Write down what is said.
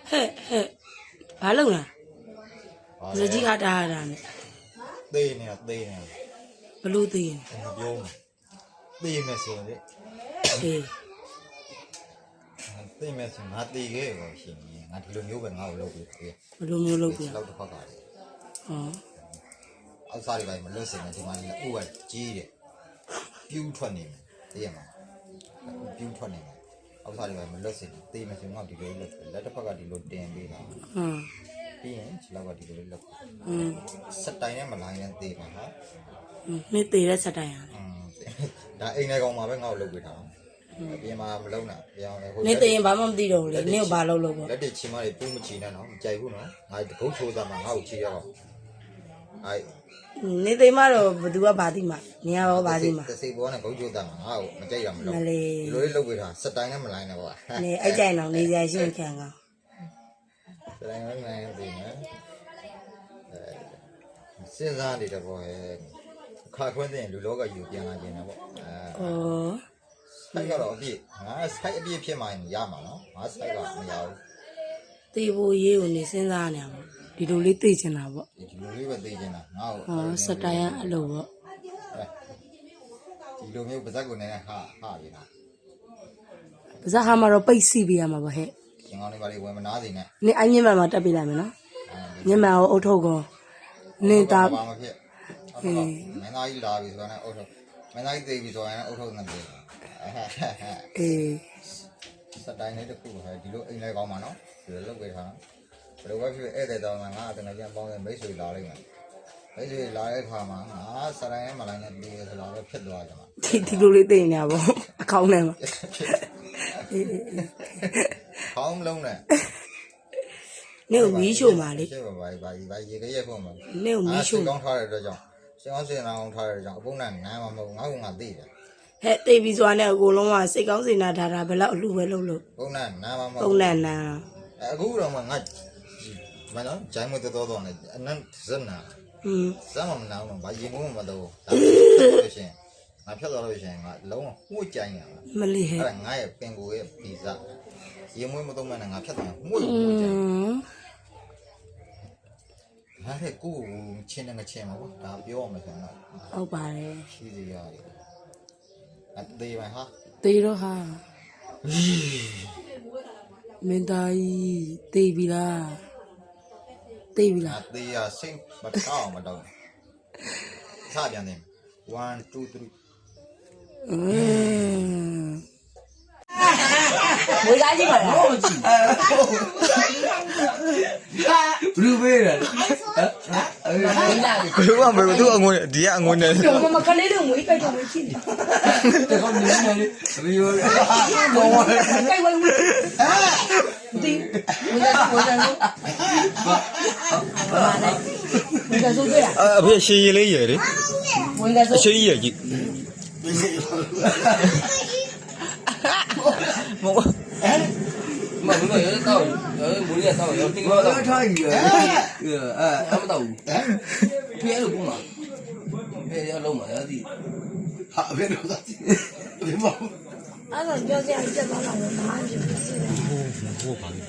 嘿，完了呢，自己家打的呢，对呢，不露对呢，不用，对没事的，哎，对没事，俺对个我行，俺提了牛本俺我老贵贵，不露没有露边，老多发干的，哦，俺啥里边没老实呢，就嘛我个鸡的，标穿的，对嘛，标穿的，俺啥里边没老实呢，对没事俺提了老多发干的老点的啦，嗯边其他个提了老，嗯实在呢没来呢对嘛哈，你对了啥呀？ဒါအိမ်ထဲကောင်မှာပဲငါ့ကိုလုပ်ပေးထားတာအပြင်မှာမလုပ်နဲ့ပြောင်းလဲဟို 你对人爸妈对了嘞，你有爸老了不？ လက်တွေချီမတွေပူးမချီနဲ့နော်မကြိုက်ဘူးနော်ငါတကုတ်ချိုးသားမှာငါ့ကိုချီရအောင်အဲ 你对嘛了，不都要爸的嘛？你要爸的嘛？ တစိဘောနဲ့ကုတ်ချိုးသားမှာငါ့ကိုမကြိုက်တာမလုပ် မ ဒီ လေး လိုလေးလုပ်ပေးထားစတိုင်နဲ့မလိုက်နဲ့ပေါ့ 你爱在哪？你在新疆啊？ စတိုင်နဲ့မလိုက်နဲ့ပြင်မယ်စဉ်းစားနေတယ်ပေါ့ဟဲ့ခါခွင့်တဲ့လူလောကယူပြန်လာခြင်းတယ်ပေါ့哦， ဆိုင်ကတော့အပြည့်ငါဆိုင်အပြည့်ဖြစ်မှရမှာနော်ငါဆိုင်ကမရဘူး 对不？也有你身上呢嘛？你都里对着呢不？ ဒီလိုလေးပဲသိချင်တာငါ့ကို 哦，啥呀？路不？ ဒီလိုမျိုးပါဇက်ကိုလည်းဟာပြီလား 不是他们说背西边嘛不嘿？ ရှင်ကောင်းလေးပါလေးဝင်မနာစီနဲ့ 你俺你们嘛这边来没喏？你们我头个，你打 ဘာမဖြစ်မင်းသားကြီးလာပြီဆိုတော့အုတ်ထုတ်မင်းသားကြီးသိပြီဆိုရင်အုတ်ထုတ်နဲ့ပြေ诶， စတိုင်လေးတစ်ခုပဲဒီလိုအိမ်လဲကောင်းပါနော်ဒီလိုလုပ်ပေးထားဘယ်လိုပဲဖြစ်ဧည့်သည်တော်မှာငါအတငယ်ချင်းပေါင်းတဲ့မိတ်ဆွေလာလိုက်မယ်မိတ်ဆွေလာတဲ့အခါမှာငါစတိုင်နဲ့မလိုက်နဲ့ပြေဆိုတာပဲဖြစ်သွားကြမှာ ဒီလိုလေးသိနေပါဘောအကောင်းနဲ့မှာ ခေါင်းလုံးနဲ့ နေကိုမီးရှို့မှာလေ ရှင်းပါပါရေကရက်ဖို့မှာ နေကိုမီးရှို့ ကောင်းထားတဲ့အတွက်ကြောင့်ရှင်အောင်စင်အောင်ထားတဲ့အတွက်ကြောင့်အပုံနဲ့နားမှာမဟုတ်ငါကသိတယ် ဟဲ့တိတ်ပြီးဆိုတာနဲ့အကုန်လုံးကစိတ်ကောင်းစေနာထားတာဘယ်လောက်အလူပဲလုပ်လို့ ပုံနဲ့နားမှာမဟုတ် ပုံနဲ့နာ အခုတော့မှငါမနော်ဂျိုင်းမတော်နဲ့အနန်းဇက်နာ စမ်းမနာအောင်ဘာရင်မိုးမတော့ဒါဆိုရှင်ငါဖြတ်သွားလို့ရှင်ငါလုံးဝမှုကြိုင်းရမှာ မလီဟဲ့ အဲ့ဒါငါရဲ့ပင်ကိုရဲ့ဗီဇရင်မိုးမတော့မှငါဖြတ်သွားမှုကြိုင်းဟာတဲ့ကိုချင်းနဲ့ချင်းမှာပေါ့ဒါပြောအောင်မယ်ဆိုတော့ ဟုတ်ပါတယ် ရှိစီရတယ်အသေးပါဟာ တေးတော့ဟာမင်းသားကြီးတေးပြီလားတေးပြီလား အသေးရစိတ်မတောင်းမတော့စပြန်တယ်1 2 3 မွေးသားကြီးပါလား ဘလူးပေးတယ် ဘယ်မှာဘယ်သူအငွေဒီကအငွေနဲ့ တော့မကလေးတို့မွေးကြိုက်တော့မရှိဘူး တကောနေနေလေးဘီယိုဘောဝဲ ကြိုက်ဝဲဝဲဒီမွေးသားမွေးသားဘာလဲမွေးသားဆိုကြရ အဖေရှည်ရည်လေးရယ်လေ မွေးသားဆို ရှည်ရည်ကြီးမမမရတော့မူရတော့ရတင်တော့ထားကြီးအမတော့ဖဲလို့ပုံမှာဖဲရလုံးမှာရသည်ဟာဖဲလို့သာဒီမ အဲ့တော့ပြောစရာပြတ်သွားတာတော့မအားဖြစ်ဘူး ဟုတ်ပါဘူး